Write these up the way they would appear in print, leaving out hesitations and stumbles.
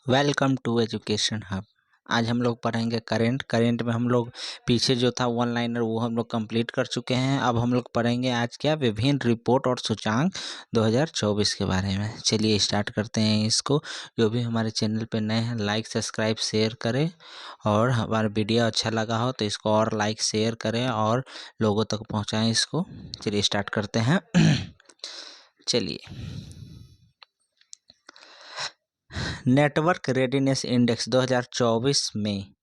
Welcome to education hub. आज हम लोग पढ़ेंगे करेंट में हम लोग पीछे जो था वन लाइनर वो हम लोग कंप्लीट कर चुके हैं। अब हम लोग पढ़ेंगे आज क्या विभिन्न रिपोर्ट और सूचांक 2024 के बारे में। चलिए स्टार्ट करते हैं इसको। जो भी हमारे चैनल पे नए हैं लाइक सब्सक्राइब शेयर करें, और हमारा वीडियो अच्छा लगा हो तो इसको और लाइक शेयर करें और लोगों तक पहुँचाएँ इसको। चलिए स्टार्ट करते हैं। चलिए, नेटवर्क रेडीनेस इंडेक्स 2024 में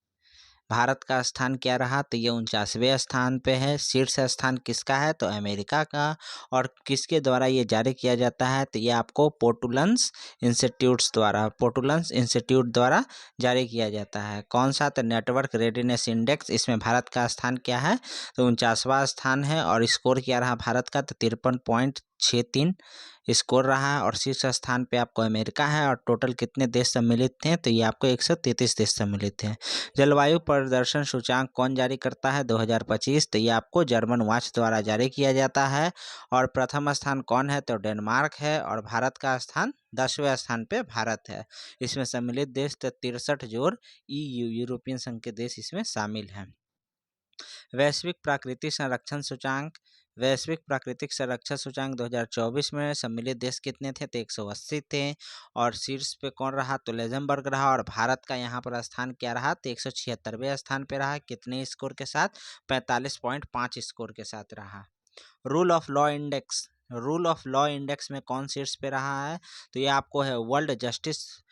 भारत का स्थान क्या रहा? तो ये 49वें स्थान पे है। शीर्ष स्थान किसका है? तो अमेरिका का। और किसके द्वारा ये जारी किया जाता है? तो ये आपको पोर्टुलन्स इंस्टीट्यूट द्वारा जारी किया जाता है। कौन सा? तो नेटवर्क रेडीनेस इंडेक्स। इसमें भारत का स्थान क्या है? तो 49वां स्थान है। और स्कोर क्या रहा भारत का? तो 53.63 स्कोर रहा है। और शीर्ष स्थान पे आपको अमेरिका है। और टोटल कितने देश सम्मिलित थे? तो ये आपको 133 देश सम्मिलित हैं। जलवायु प्रदर्शन सूचांक कौन जारी करता है? 2025। तो ये आपको जर्मन वॉच द्वारा जारी किया जाता है। और प्रथम स्थान कौन है? तो डेनमार्क है। और भारत का स्थान 10वें स्थान पे भारत है। इसमें सम्मिलित देश तो 63 जोड़ EU यूरोपियन संघ के देश इसमें शामिल हैं। वैश्विक प्राकृतिक संरक्षण सूचांक 2024 में सम्मिलित देश कितने थे? तो 180 थे। और शीर्ष पे कौन रहा? तो लग्जमबर्ग रहा। और भारत का यहाँ पर स्थान क्या रहा? तो 176वें स्थान पे रहा। कितने स्कोर के साथ? 45.5 स्कोर के साथ रहा। रूल ऑफ लॉ इंडेक्स में कौन शीर्ष पे रहा है? तो ये आपको है वर्ल्ड जस्टिस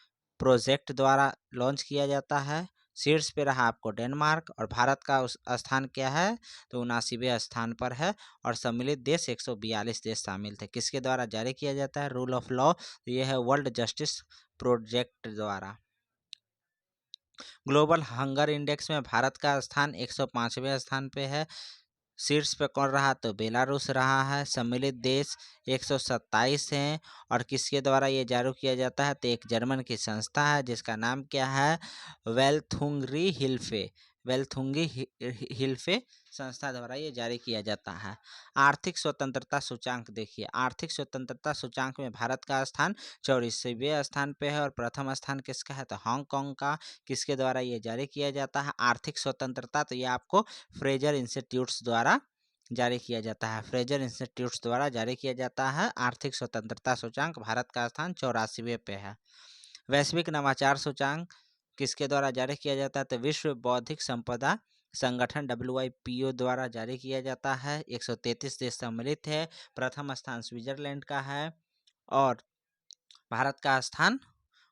प्रोजेक्ट द्वारा लॉन्च किया जाता है। शीर्ष पे रहा आपको डेनमार्क। और भारत का उस स्थान क्या है? तो 79वें स्थान पर है। और सम्मिलित देश 142 देश शामिल थे। किसके द्वारा जारी किया जाता है रूल ऑफ लॉ? तो ये है वर्ल्ड जस्टिस प्रोजेक्ट द्वारा। ग्लोबल हंगर इंडेक्स में भारत का स्थान 105वें स्थान पे है। शीर्ष पे कौन रहा? तो बेलारूस रहा है। सम्मिलित देश 127 हैं। और किसके द्वारा ये जारी किया जाता है? तो एक जर्मन की संस्था है जिसका नाम क्या है? वेल्थुंगी हिल्फे संस्था द्वारा ये जारी किया जाता है। आर्थिक स्वतंत्रता सूचांक देखिए। आर्थिक स्वतंत्रता सूचांक में भारत का स्थान 84वें स्थान पे है। और प्रथम स्थान किसका है? तो हांगकांग का। किसके द्वारा ये जारी किया जाता है आर्थिक स्वतंत्रता? तो ये आपको फ्रेजर इंस्टीट्यूट्स द्वारा जारी किया जाता है। फ्रेजर इंस्टीट्यूट्स द्वारा जारी किया जाता है आर्थिक स्वतंत्रता सूचांक। भारत का स्थान 84वें पे है। वैश्विक नवाचार सूचांक किसके द्वारा जारी किया जाता है? तो विश्व बौद्धिक संपदा संगठन WIPO द्वारा जारी किया जाता है। 133 देश सम्मिलित है। प्रथम स्थान स्विट्जरलैंड का है। और भारत का स्थान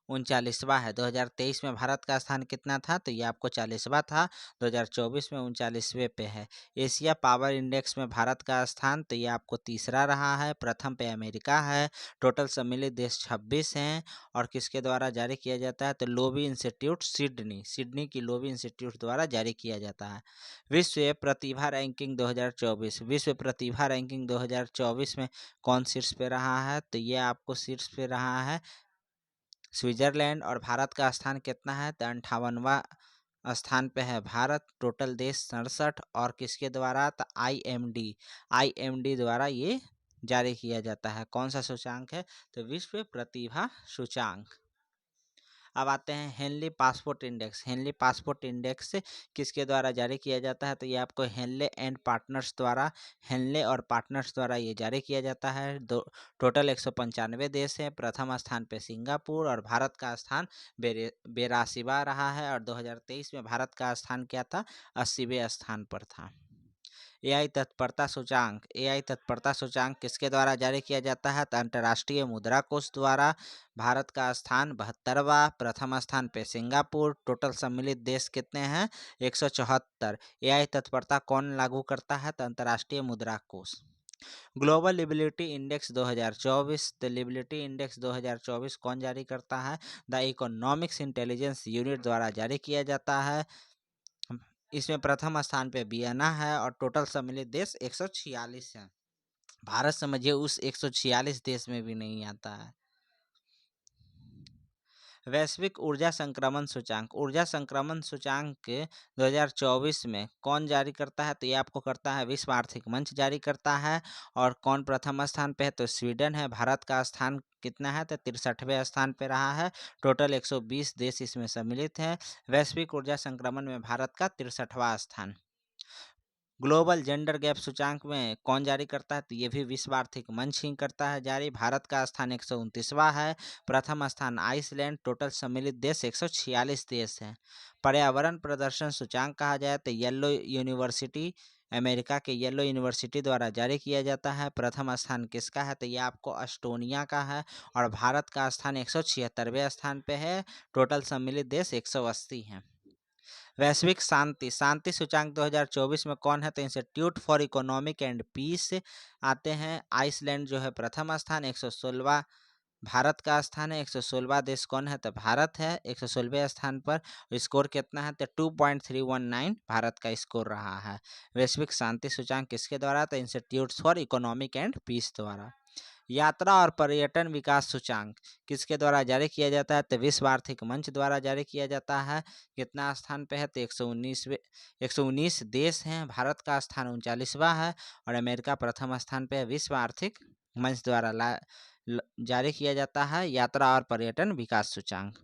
39वां है। 2023 में भारत का स्थान कितना था? तो ये आपको 40वां था। 2024 में 39वें पे है। एशिया पावर इंडेक्स में भारत का स्थान तो ये आपको तीसरा रहा है। प्रथम पे अमेरिका है। टोटल सम्मिलित देश 26 हैं। और किसके द्वारा जारी किया जाता है? तो लोबी इंस्टीट्यूट सिडनी की लोबी इंस्टीट्यूट द्वारा जारी किया जाता है। विश्व प्रतिभा रैंकिंग 2024 में कौन शीर्ष पे रहा है? तो ये आपको शीर्ष पे रहा है स्विट्जरलैंड। और भारत का स्थान कितना है? तो 58वां स्थान पे है भारत। टोटल देश 67। और किसके द्वारा? तो IMD द्वारा ये जारी किया जाता है। कौन सा सूचांक है? तो विश्व प्रतिभा सूचांक। अब आते हैं हेनली पासपोर्ट इंडेक्स किसके द्वारा जारी किया जाता है? तो ये आपको हेनले और पार्टनर्स द्वारा ये जारी किया जाता है। टोटल 195 देश हैं। प्रथम स्थान पे सिंगापुर। और भारत का स्थान 82वां रहा है। और 2023 में भारत का स्थान क्या था? 80वें स्थान पर था। AI तत्परता सूचांक किसके द्वारा जारी किया जाता है? तो अंतर्राष्ट्रीय मुद्रा कोष द्वारा। भारत का स्थान 72वां। प्रथम स्थान पे सिंगापुर। टोटल सम्मिलित देश कितने हैं? 174। AI तत्परता कौन लागू करता है? तो अंतर्राष्ट्रीय मुद्रा कोष। Global liability index 2024। तो लिबिलिटी इंडेक्स 2024 कौन जारी करता है? द इकोनॉमिक्स इंटेलिजेंस यूनिट द्वारा जारी किया जाता है। इसमें प्रथम स्थान पे वियना है। और टोटल सम्मिलित देश 146 हैं। भारत समझिए उस 146 देश में भी नहीं आता है। वैश्विक ऊर्जा संक्रमण सूचांक, ऊर्जा संक्रमण सूचांक 2024 में कौन जारी करता है? तो ये आपको करता है विश्व आर्थिक मंच जारी करता है। और कौन प्रथम स्थान पे है? तो स्वीडन है। भारत का स्थान कितना है? तो 63वें स्थान पे रहा है। टोटल 120 देश इसमें सम्मिलित हैं। वैश्विक ऊर्जा संक्रमण में भारत का 63वां स्थान। ग्लोबल जेंडर गैप सूचांक में कौन जारी करता है? तो ये भी विश्व आर्थिक मंच ही करता है जारी। भारत का स्थान 129वां है। प्रथम स्थान आइसलैंड। टोटल सम्मिलित देश 146 देश हैं। पर्यावरण प्रदर्शन सूचांक कहा जाए तो येलो यूनिवर्सिटी, अमेरिका के येलो यूनिवर्सिटी द्वारा जारी किया जाता है। प्रथम स्थान किसका है? तो ये आपको एस्टोनिया का है। और भारत का स्थान 176वें स्थान पे है। टोटल सम्मिलित देश 180 हैं। वैश्विक शांति, शांति सूचांक 2024 में कौन है? तो institute for economic and peace आते हैं। आइसलैंड जो है प्रथम स्थान 116वां। भारत का स्थान है 116वां देश कौन है? तो भारत है 116वें स्थान पर। स्कोर कितना है? तो 2.319 भारत का स्कोर रहा है। वैश्विक शांति सूचांक किसके द्वारा? तो institute for economic and peace द्वारा। यात्रा और पर्यटन विकास सूचांक किसके द्वारा जारी किया जाता है? तो विश्व आर्थिक मंच द्वारा जारी किया जाता है। कितना स्थान पे है? तो 119 देश हैं। भारत का स्थान 39वां है। और अमेरिका प्रथम स्थान पे है। विश्व आर्थिक मंच द्वारा जारी किया जाता है यात्रा और पर्यटन विकास सूचांक।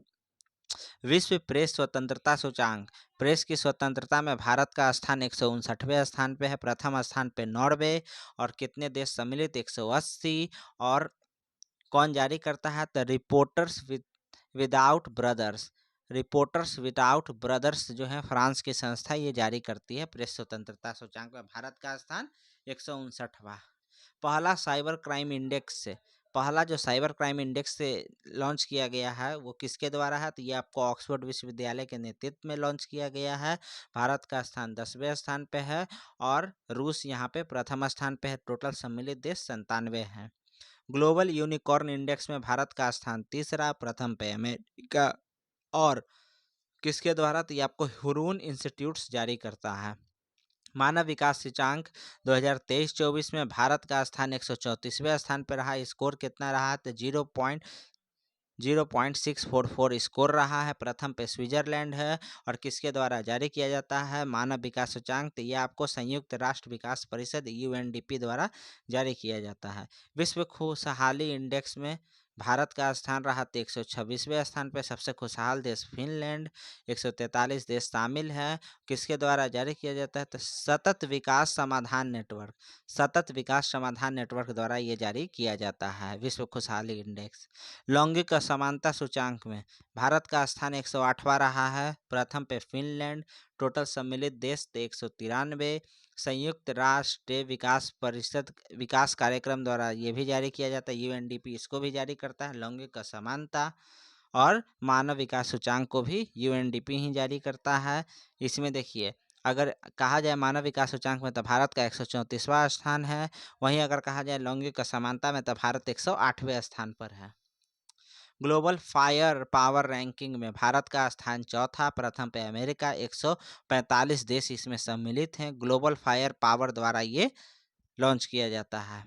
विश्व प्रेस स्वतंत्रता सूचांक, प्रेस की स्वतंत्रता में भारत का स्थान 159वें स्थान पे है। प्रथम स्थान पे नॉर्वे। और कितने देश सम्मिलित? 180। और कौन जारी करता है? तो without brothers, reporters without brothers जो है फ्रांस की संस्था, ये जारी करती है प्रेस स्वतंत्रता सूचांक में। भारत का स्थान 159वां। पहला साइबर क्राइम इंडेक्स से, पहला जो साइबर क्राइम इंडेक्स से लॉन्च किया गया है वो किसके द्वारा है? तो ये आपको ऑक्सफोर्ड विश्वविद्यालय के नेतृत्व में लॉन्च किया गया है। भारत का स्थान 10वें स्थान पे है। और रूस यहाँ पे प्रथम स्थान पे है। टोटल सम्मिलित देश 97 हैं। ग्लोबल यूनिकॉर्न इंडेक्स में भारत का स्थान तीसरा। प्रथम पे अमेरिका। और किसके द्वारा? तो ये आपको हुरून इंस्टीट्यूट्स जारी करता है। मानव विकास सूचांक 2023-24 में भारत का स्थान 134वें स्थान पर रहा। स्कोर कितना रहा? तो 0.644 स्कोर रहा है। प्रथम पे स्विट्जरलैंड है। और किसके द्वारा जारी किया जाता है मानव विकास सूचांक? तो यह आपको संयुक्त राष्ट्र विकास परिषद यूएनडीपी द्वारा जारी किया जाता है। विश्व खुशहाली इंडेक्स में भारत का स्थान रहा 126वें स्थान पर। सबसे खुशहाल देश फिनलैंड। 143 देश शामिल है। किसके द्वारा जारी किया जाता है? तो सतत विकास समाधान नेटवर्क, सतत विकास समाधान नेटवर्क द्वारा ये जारी किया जाता है विश्व खुशहाली इंडेक्स। लैंगिक असमानता सूचांक में भारत का स्थान 108वां रहा है। प्रथम पे फिनलैंड। टोटल सम्मिलित देश 193। संयुक्त राष्ट्र विकास परिषद विकास कार्यक्रम द्वारा ये भी जारी किया जाता है। यूएनडीपी इसको भी जारी करता है। लैंगिक असमानता और मानव विकास सूचांक को भी यूएनडीपी ही जारी करता है। इसमें देखिए, अगर कहा जाए मानव विकास सूचांक में तो भारत का 134वां स्थान है। वहीं अगर कहा जाए लैंगिक असमानता में तो भारत 108वें स्थान पर है। ग्लोबल फायर पावर रैंकिंग में भारत का स्थान चौथा। प्रथम पे अमेरिका। 145 देश इसमें सम्मिलित हैं। ग्लोबल फायर पावर द्वारा ये लॉन्च किया जाता है।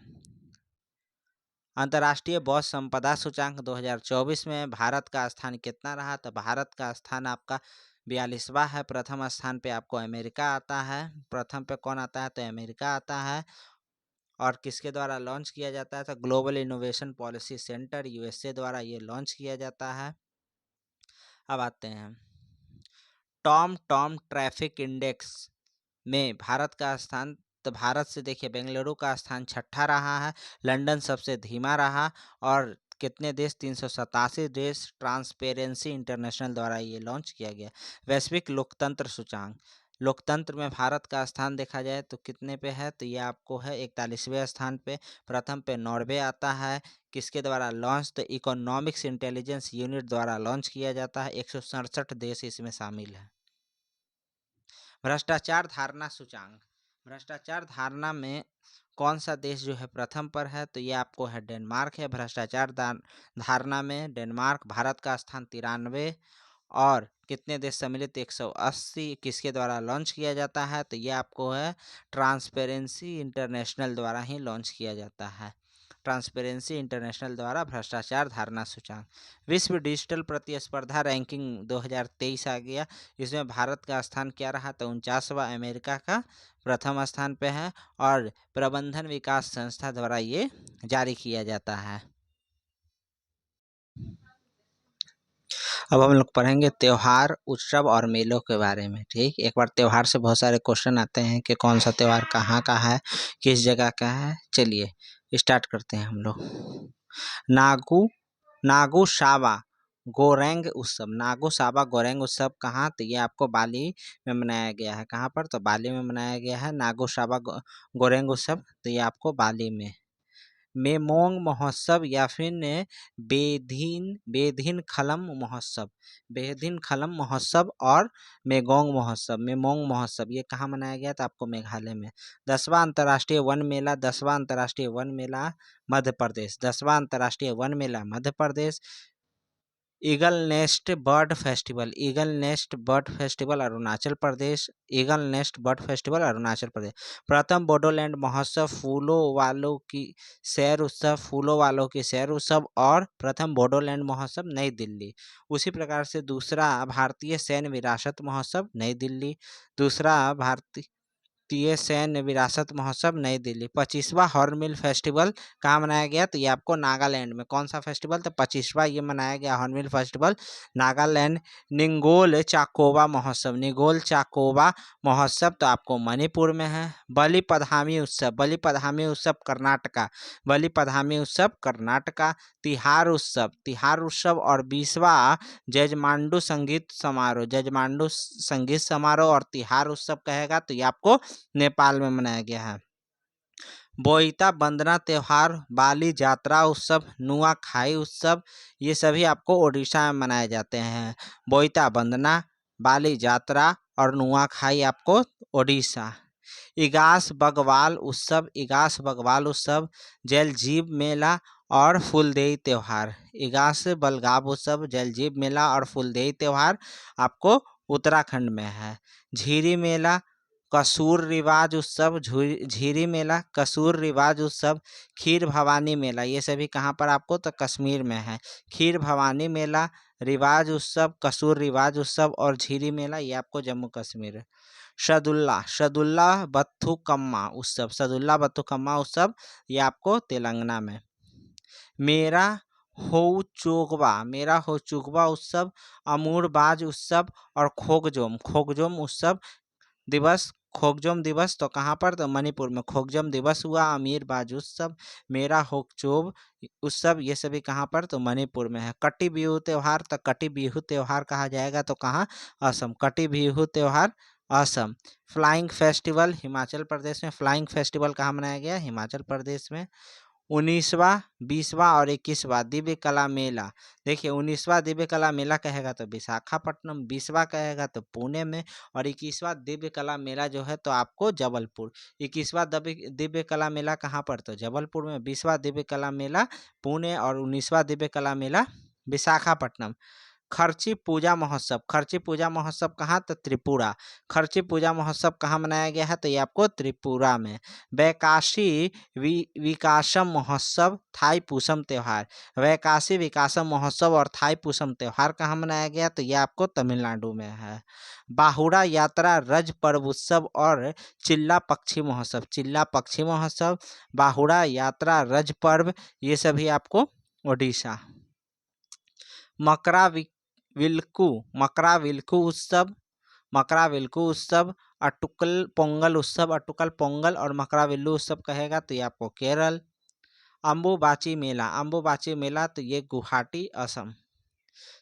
अंतर्राष्ट्रीय बौद्ध संपदा सूचांक 2024 में भारत का स्थान कितना रहा? तो भारत का स्थान आपका 42वां है। प्रथम स्थान पे आपको अमेरिका आता है। प्रथम पे कौन आता है? तो अमेरिका आता है। और किसके द्वारा लॉन्च किया जाता है? तो global innovation policy centre USA द्वारा ये लॉन्च किया जाता है। अब आते हैं टॉम टॉम ट्रैफिक इंडेक्स में भारत का स्थान। तो भारत से देखिए बेंगलुरु का स्थान छठा रहा है। लंदन सबसे धीमा रहा। और कितने देश? 387 देश ट्रांसपेरेंसी इंटरनेशनल द्वारा ये लॉन्च किया गया। वैश्विक लोकतंत्र सूचांक, लोकतंत्र में भारत का स्थान देखा जाए तो कितने पे है? तो ये आपको है 41वें स्थान पे। प्रथम पे नॉर्वे आता है। किसके द्वारा लॉन्च? तो इकोनॉमिक्स इंटेलिजेंस यूनिट द्वारा लॉन्च किया जाता है। 167 देश इसमें शामिल है। भ्रष्टाचार धारणा सूचांक, भ्रष्टाचार धारणा में कौन सा देश जो है प्रथम पर है? तो ये आपको है डेनमार्क है। भ्रष्टाचार धारणा में डेनमार्क। भारत का स्थान 93। और कितने देश सम्मिलित? 180। किसके द्वारा लॉन्च किया जाता है? तो ये आपको है ट्रांसपेरेंसी इंटरनेशनल द्वारा ही लॉन्च किया जाता है। ट्रांसपेरेंसी इंटरनेशनल द्वारा भ्रष्टाचार धारणा सूचकांक। विश्व डिजिटल प्रतिस्पर्धा रैंकिंग 2023 आ गया। इसमें भारत का स्थान क्या रहा? तो 49वां, अमेरिका का प्रथम स्थान पे है और प्रबंधन विकास संस्था द्वारा ये जारी किया जाता है। अब हम लोग पढ़ेंगे त्योहार, उत्सव और मेलों के बारे में। ठीक, एक बार त्योहार से बहुत सारे क्वेश्चन आते हैं कि कौन सा त्योहार कहाँ का है, किस जगह का है। चलिए स्टार्ट करते हैं हम लोग। नागू नागू साबा गोरेंग उत्सव। नागू साबा गोरेंग उत्सव कहाँ? तो ये आपको बाली में मनाया गया है। कहाँ पर? तो बाली में मनाया गया है नागू साबा गोरेंग उत्सव। तो ये आपको बाली में। मेमोंग महोत्सव या फिर बेधिन खलम महोत्सव। बेधिन खलम महोत्सव और मेगोंग महोत्सव, मेमोंग महोत्सव, ये कहाँ मनाया गया था? आपको मेघालय में। 10वां अंतर्राष्ट्रीय वन मेला। 10वां अंतर्राष्ट्रीय वन मेला मध्य प्रदेश। 10वां अंतर्राष्ट्रीय वन मेला Madhya Pradesh. Eagle nest bird festival. Eagle nest bird festival Arunachal Pradesh. Eagle nest bird festival Arunachal Pradesh. प्रथम बोडोलैंड महोत्सव फूलों वालों की सैर उत्सव। फूलों वालों की सैर उत्सव और प्रथम बोडोलैंड महोत्सव नई दिल्ली। उसी प्रकार से दूसरा भारतीय सैन्य विरासत महोत्सव नई दिल्ली। दूसरा भारतीय सैन्य विरासत महोत्सव नई दिल्ली। 25वां हॉर्नबिल फेस्टिवल कहाँ मनाया गया? तो ये आपको नागालैंड में। कौन सा फेस्टिवल? तो 25वां ये मनाया गया हॉर्नबिल फेस्टिवल नागालैंड। निंगोल चाकोबा महोत्सव। निंगोल चाकोबा महोत्सव तो आपको मणिपुर में है। बलि पधामी उत्सव। बलि पधामी उत्सव कर्नाटका। बलि पधामी उत्सव कर्नाटका। तिहार उत्सव। तिहार उत्सव और 20वां जजमांडू संगीत समारोह। जजमांडू संगीत समारोह और तिहार उत्सव कहेगा तो ये आपको नेपाल में मनाया गया है। बोईता बंदना त्योहार, बाली जात्रा उत्सव, नुआखाई उत्सव, ये सभी आपको ओडिशा में मनाए जाते हैं। बोईता बंदना, बाली जात्रा और नुआखाई आपको ओडिशा। इगास बगवाल उत्सव। इगास बगवाल उत्सव, जलजीव मेला और फूलदेई त्योहार। इगास बलगाव उत्सव, जलजीव मेला और फूलदेई त्योहार आपको उत्तराखंड में है। झीरी मेला, कसूर रिवाज उत्सव, झीरी मेला, कसूर रिवाज उत्सव, खीर भवानी मेला, ये सभी कहाँ पर आपको? तो कश्मीर में है। खीर भवानी मेला, रिवाज उत्सव, कसूर रिवाज उत्सव और झीरी मेला ये आपको जम्मू कश्मीर है। सदुल्ला बथुकम्मा उत्सव। सदुल्ला बथुकम्मा उत्सव ये आपको तेलंगाना में। मेरा हो चुगवा उत्सव, अमूरबाज उत्सव और खोगजोम उत्सव दिवस। खोगजोम दिवस तो कहाँ पर? तो मणिपुर में खोगजोम दिवस हुआ। अमीर बाज उत्सव, मेरा होकचोब उत्सव, ये सभी कहाँ पर? तो मणिपुर में है। कटी बिहू त्योहार, तो कटी बिहू त्योहार कहा जाएगा तो कहाँ? असम। कटी बिहू त्योहार असम। फ्लाइंग फेस्टिवल हिमाचल प्रदेश में। फ्लाइंग फेस्टिवल कहाँ मनाया गया? हिमाचल प्रदेश में। 19वां, 20वां और 21वां दिव्य कला मेला। देखिए 19वां दिव्य कला मेला कहेगा तो विशाखापट्टनम, 20वां कहेगा तो पुणे में और 21वां दिव्य कला मेला जो है तो आपको जबलपुर। 21वां दिव्य कला मेला कहाँ पर? तो जबलपुर में। 20वां दिव्य कला मेला पुणे और 19वां दिव्य कला मेला विशाखापट्टनम। खर्ची पूजा महोत्सव। खर्ची पूजा महोत्सव कहाँ? तो त्रिपुरा। खर्ची पूजा महोत्सव कहाँ मनाया गया है? तो ये आपको त्रिपुरा में। वैकाशी विकासम महोत्सव, थाई पूसम त्यौहार। वैकाशी विकासम महोत्सव और थाई पूसम त्यौहार कहाँ मनाया गया? तो ये आपको तमिलनाडु में है। बाहुड़ा यात्रा, रज पर्व उत्सव और चिल्ला पक्षी महोत्सव। चिल्ला पक्षी महोत्सव, बाहुड़ा यात्रा, रज पर्व ये सभी आपको ओडिशा। मकरा विलकू उत्सव। मकरा विलकू उत्सव, अटुकल पोंगल उत्सव। अटुकल पोंगल और मकरा विल्लू उत्सव कहेगा तो ये आपको केरल। अम्बुबाची मेला। अम्बुबाची मेला तो ये गुवाहाटी असम।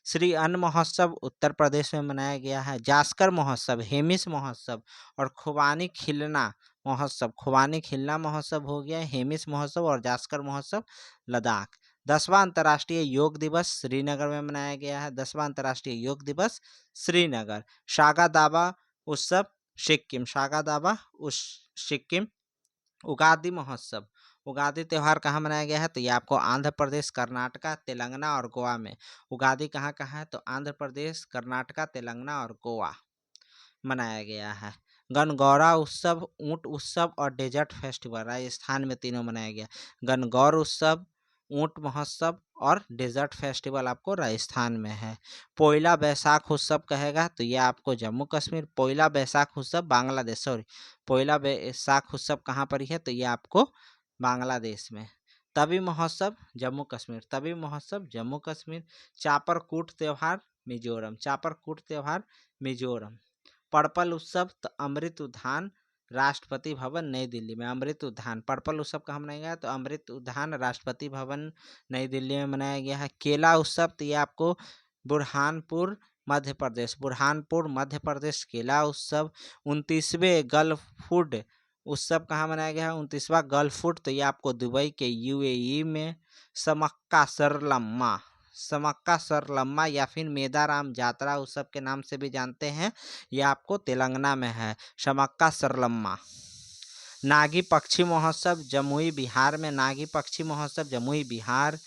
श्री अन्न महोत्सव उत्तर प्रदेश में मनाया गया है। जास्कर महोत्सव, हेमिस महोत्सव और खुबानी खिलना महोत्सव। खुबानी खिलना महोत्सव हो गया, हेमिस महोत्सव और जास्कर महोत्सव लद्दाख। 10वां अंतर्राष्ट्रीय योग दिवस श्रीनगर में मनाया गया है। 10वां अंतर्राष्ट्रीय योग दिवस श्रीनगर। शागा दावा उत्सव सिक्किम। शागा दावा उस सिक्किम। उगादि महोत्सव। उगादि त्यौहार कहाँ मनाया गया है? तो ये आपको आंध्र प्रदेश, कर्नाटका, तेलंगाना और गोवा में। उगादि कहाँ है? तो आंध्र प्रदेश, कर्नाटका, तेलंगाना और गोवा मनाया गया है। गणगौरा उत्सव, ऊंट उत्सव और डेजर्ट फेस्टिवल राजस्थान में तीनों मनाया गया। गणगौर उत्सव, ऊंट महोत्सव और डेजर्ट फेस्टिवल आपको राजस्थान में है। पोइला बैसाख उत्सव कहेगा तो ये आपको जम्मू कश्मीर। पोइला बैसाख उत्सव बांग्लादेश, सॉरी, पोइला बैसाख उत्सव कहाँ पर ही है तो ये आपको बांग्लादेश में। तवी महोत्सव जम्मू कश्मीर, तवी महोत्सव जम्मू कश्मीर। चापरकूट त्यौहार मिजोरम, चापरकूट त्यौहार मिजोरम। पर्पल उत्सव तो अमृत उद्यान राष्ट्रपति भवन नई दिल्ली में, अमृत उद्यान। पर्पल उत्सव कहाँ मनाया गया तो अमृत उद्यान राष्ट्रपति भवन नई दिल्ली में मनाया गया है। केला उत्सव तो ये आपको बुरहानपुर मध्य प्रदेश, बुरहानपुर मध्य प्रदेश केला उत्सव। 29वें गल्फ फूड उत्सव कहाँ मनाया गया है, 29वां गल्फ फूड तो ये आपको दुबई के यूएई में। समक्का सरलम्मा, समक्का सरलम्मा या फिर मेदाराम जात्रा उत्सव के नाम से भी जानते हैं, यह आपको तेलंगाना में है, समक्का सरलम्मा। नागी पक्षी महोत्सव जमुई बिहार में, नागी पक्षी महोत्सव जमुई बिहार।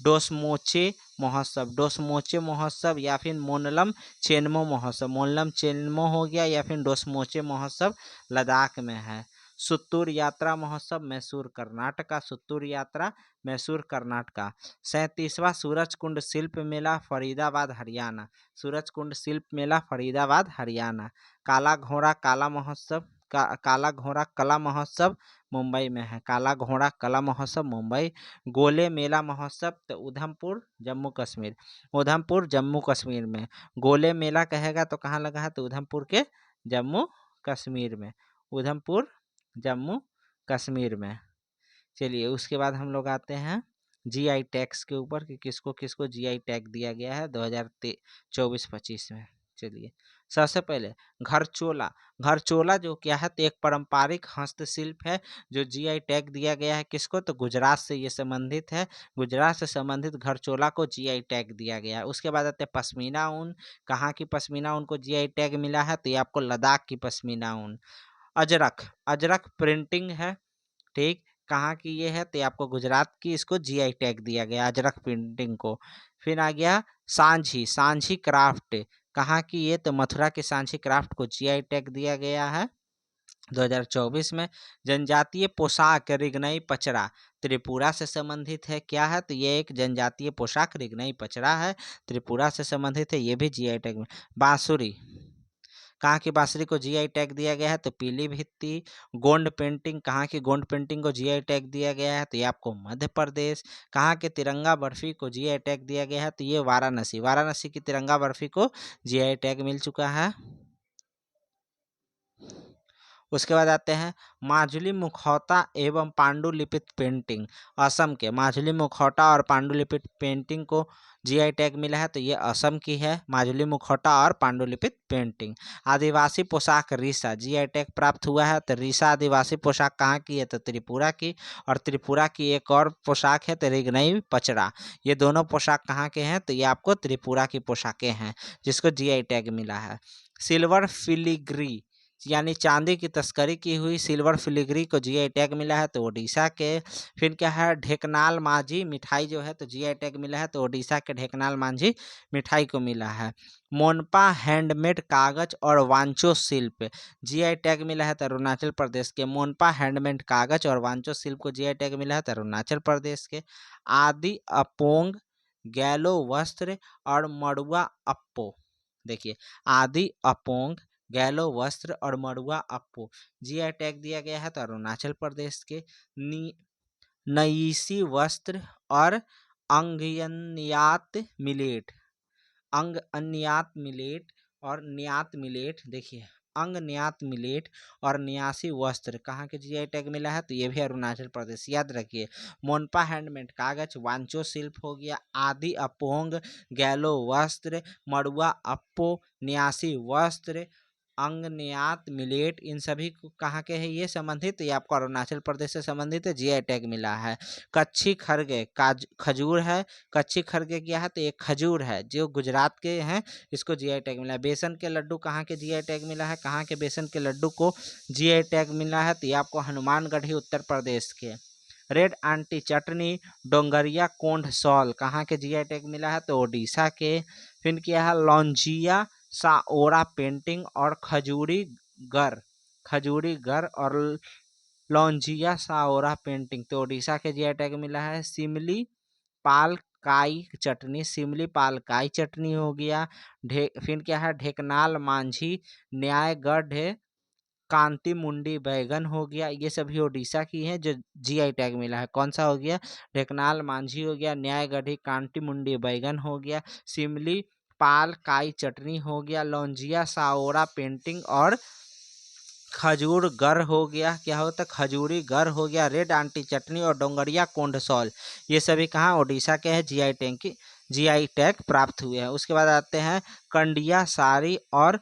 डोसमोचे महोत्सव, डोसमोचे महोत्सव या फिर मोनलम चेनमो महोत्सव, मोनलम चेनमो हो गया या फिर डोसमोचे महोत्सव लद्दाख में है। सुत्तूर यात्रा महोत्सव मैसूर कर्नाटका, सुत्तूर यात्रा मैसूर कर्नाटका। 37वां सूरज कुंड शिल्प मेला फरीदाबाद हरियाणा, सूरज कुंड शिल्प मेला फरीदाबाद हरियाणा। काला घोड़ा काला महोत्सव, काला घोड़ा कला महोत्सव मुंबई में है, काला घोड़ा कला महोत्सव मुंबई। गोले मेला महोत्सव तो उधमपुर जम्मू कश्मीर, उधमपुर जम्मू कश्मीर में। गोले मेला कहेगा तो कहाँ लगा है तो उधमपुर के जम्मू कश्मीर में, उधमपुर जम्मू कश्मीर में। चलिए उसके बाद हम लोग आते हैं जीआई टैग्स के ऊपर कि किसको किसको जीआई टैग दिया गया है 2024-25 में। चलिए सबसे पहले घरचोला, घरचोला जो क्या है तो एक पारंपरिक हस्तशिल्प है जो जीआई टैग दिया गया है किसको तो गुजरात से ये संबंधित है, गुजरात से संबंधित घरचोला को जीआई टैग दिया गया है। उसके बाद आते हैं पश्मीना ऊन, कहाँ की पश्मीना ऊन को जीआई टैग मिला है तो ये आपको लद्दाख की पश्मीना ऊन। अजरक, अजरक प्रिंटिंग है, ठीक, कहाँ की ये है तो आपको गुजरात की, इसको जीआई टैग दिया गया अजरक प्रिंटिंग को। फिर आ गया सांझी, सांझी क्राफ्ट, कहाँ की ये तो मथुरा के सांझी क्राफ्ट को जीआई टैग दिया गया है 2024 में। जनजातीय पोशाक रिगनई पचरा त्रिपुरा से संबंधित है, क्या है तो ये एक जनजातीय पोशाक रिगनई पचरा है, त्रिपुरा से संबंधित है, ये भी जीआई टैग में। बांसुरी, कहाँ की बांसुरी को जीआई टैग दिया गया है तो पीलीभीती। गोंड पेंटिंग, कहाँ की गोंड पेंटिंग को जीआई टैग दिया गया है तो ये आपको मध्य प्रदेश। कहाँ के तिरंगा बर्फी को जीआई टैग दिया गया है तो ये वाराणसी, वाराणसी की तिरंगा बर्फी को जीआई टैग मिल चुका है। उसके बाद आते हैं माजुली मुखौटा एवं पांडुलिपित पेंटिंग, असम के माजुली मुखौटा और पांडुलिपित पेंटिंग को जीआई टैग मिला है तो ये असम की है, माजुली मुखौटा और पांडुलिपित पेंटिंग। आदिवासी पोशाक रीसा जीआई टैग प्राप्त हुआ है तो रीसा आदिवासी पोशाक कहाँ की है तो त्रिपुरा की, और त्रिपुरा की एक और पोशाक है तो रिगनई पचरा, ये दोनों पोशाक कहाँ के हैं तो ये आपको त्रिपुरा की पोशाकें हैं जिसको जीआई टैग मिला है। सिल्वर फिलिग्री यानी चांदी की तस्करी की हुई सिल्वर फिलिग्री को जीआई टैग मिला है तो ओडिशा के। फिर क्या है ढेकनाल मांझी मिठाई जो है तो जीआई टैग मिला है तो ओडिशा के ढेकनाल मांझी मिठाई को मिला है। मोनपा हैंडमेड कागज और वांचो शिल्प जीआई टैग मिला है तो अरुणाचल प्रदेश के, मोनपा हैंडमेड कागज और वांचो शिल्प को जीआई टैग मिला है तो अरुणाचल प्रदेश के। आदि अपोंग गैलो वस्त्र और मड़ुआ अप्पो, देखिए आदि अपोंग गैलो वस्त्र और मड़ुआ अप्पो जीआई टैग दिया गया है तो अरुणाचल प्रदेश के। नईसी वस्त्र और अंगयन्यात मिलेट, अंग अन्यात मिलेट और न्यात मिलेट, देखिए अंग न्यात मिलेट और न्यासी वस्त्र कहाँ के जीआई टैग मिला है तो ये भी अरुणाचल प्रदेश। याद रखिए मोनपा हैंडमेड कागज, वांचो शिल्प हो गया, आदि अपोंग गैलो वस्त्र, मड़ुआ अप्पो, न्यासी वस्त्र, अंगन्यात मिलेट, इन सभी को कहाँ के हैं ये संबंधित, ये आपको अरुणाचल प्रदेश से संबंधित है, जीआई टैग मिला है। कच्छी खरगे खजूर है, कच्छी खरगे क्या है तो एक खजूर है जो गुजरात के हैं, इसको जीआई टैग मिला है। बेसन के लड्डू कहाँ के जीआई टैग मिला है, कहाँ के बेसन के लड्डू को जीआई टैग मिला है तो ये आपको हनुमानगढ़ी उत्तर प्रदेश के। रेड आंटी चटनी डोंगरिया कोंड सॉल कहाँ के जीआई टैग मिला है तो ओडिशा के। फिर क्या है लौंजिया साओरा पेंटिंग और खजूरी गर खजूरी गर और लौंजिया साओरा पेंटिंग। तो उड़ीसा के जीआई टैग मिला है सिमली पाल काई चटनी, सिमली पाल काई चटनी हो गया। फिर क्या है, ढेकनाल मांझी न्यायगढ़ कांति मुंडी बैगन हो गया। ये सभी उड़ीसा की हैं जो जीआई टैग मिला है। कौन सा हो गया, ढेकनाल मांझी हो गया, न्यायगढ़ी कांति मुंडी बैगन हो गया, सिमली पाल काई चटनी हो गया, लौंजिया साओरा पेंटिंग और खजूर गर हो गया। क्या होता है, खजूरी गर हो गया, रेड आंटी चटनी और डोंगरिया कोंड सॉल। ये सभी कहाँ, उड़ीसा के हैं, जीआई टैग प्राप्त हुए हैं। उसके बाद आते हैं कंडिया साड़ी और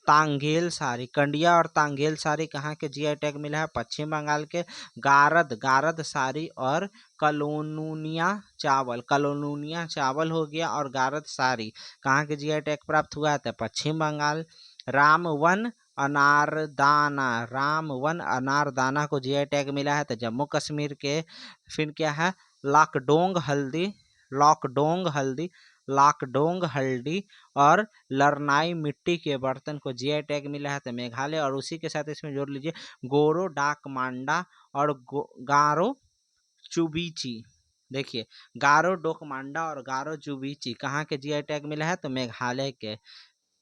तांगेल साड़ी। कंडिया और तांगेल साड़ी कहाँ के जीआई टैग मिला है, पश्चिम बंगाल के। गारद साड़ी और कलोनुनिया चावल हो गया और गारद साड़ी कहाँ के जीआई टैग प्राप्त हुआ है, पश्चिम बंगाल। रामवन अनारदाना को जीआई टैग मिला है तो जम्मू कश्मीर के। फिर क्या है, लाकडोंग हल्दी और लरनाई मिट्टी के बर्तन को जीआई टैग मिला है तो मेघालय। और उसी के साथ इसमें जोड़ लीजिए गोरो डाक मांडा और गारो चुबीची। देखिए, गारो डोकमांडा और गारो चुबीची कहाँ के जीआई टैग मिला है तो मेघालय के।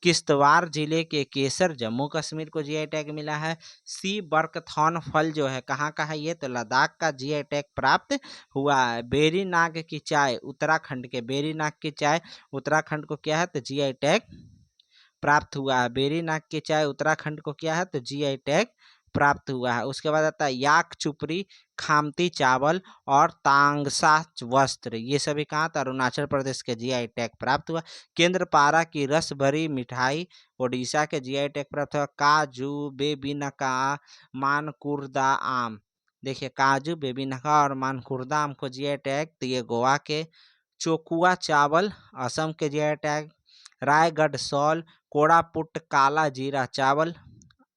किश्तवाड़ जिले के केसर जम्मू कश्मीर को जीआई टैग मिला है। सी बर्कथॉर्न फल जो है कहाँ का है, ये तो लद्दाख का जीआई टैग प्राप्त हुआ है। बेरी नाग की चाय उत्तराखंड के, बेरी नाग की चाय उत्तराखंड को क्या है तो जीआई टैग प्राप्त हुआ है। बेरी नाग की चाय उत्तराखंड को क्या है तो जीआई टैग प्राप्त हुआ है। उसके बाद आता है याक चुपरी खामती चावल और तांगसा वस्त्र। ये सभी कहाँ था, अरुणाचल प्रदेश के जीआई टैग प्राप्त हुआ। केंद्रपारा की रस भरी मिठाई उड़ीसा के जीआई टैग प्राप्त हुआ। काजू बेबीनका मानकुर्दा आम। देखिए, काजू बेबीनका और मानकुर्दा आम को जीआई टैग तो ये गोवा के। चोकुआ चावल असम के जीआई टैग। रायगढ़ सॉल कोड़ापुट काला जीरा चावल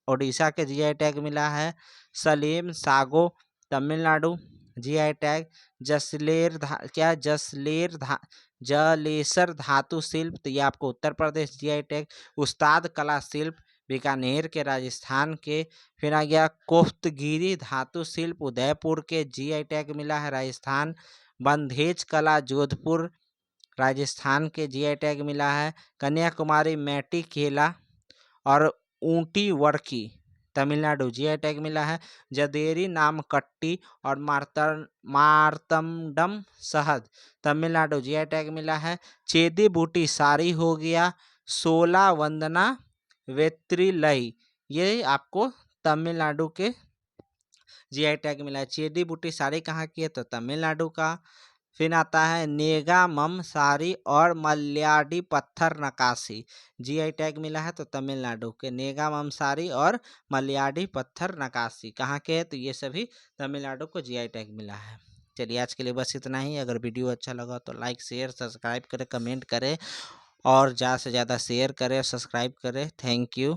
उड़ीसा के जीआई टैग मिला है। Salem sago Tamil Nadu GI tag. Jalesar धातु शिल्प तो ये आपको उत्तर प्रदेश जीआई टैग। उस्ताद कला शिल्प बीकानेर के राजस्थान के। फिर आ गया कोफ्तगिरी धातु शिल्प उदयपुर के, जीआई टैग मिला है राजस्थान। बंधेज कला जोधपुर राजस्थान के, जीआई टैग मिला है। कन्याकुमारी मैटी केला और ऊटी वर्की तमिलनाडु जीआई टैग मिला है। जदेरी नामकट्टी और मार्तंडम शहद तमिलनाडु जीआई टैग मिला है। चेदी बूटी साड़ी हो गया। सोला वंदना वेत्रिलई ये आपको तमिलनाडु के जीआई टैग मिला है। चेदी बूटी साड़ी कहाँ की है तो तमिलनाडु का। फिर आता है नेगामम साड़ी और मल्याडी पत्थर नकाशी, जीआई टैग मिला है तो तमिलनाडु के। नेगामम साड़ी और मल्याडी पत्थर नकाशी कहाँ के है तो ये सभी तमिलनाडु को जीआई टैग मिला है। चलिए, आज के लिए बस इतना ही। अगर वीडियो अच्छा लगा तो लाइक शेयर सब्सक्राइब करें, कमेंट करें और ज़्यादा से ज़्यादा शेयर करें, सब्सक्राइब करें। Thank you.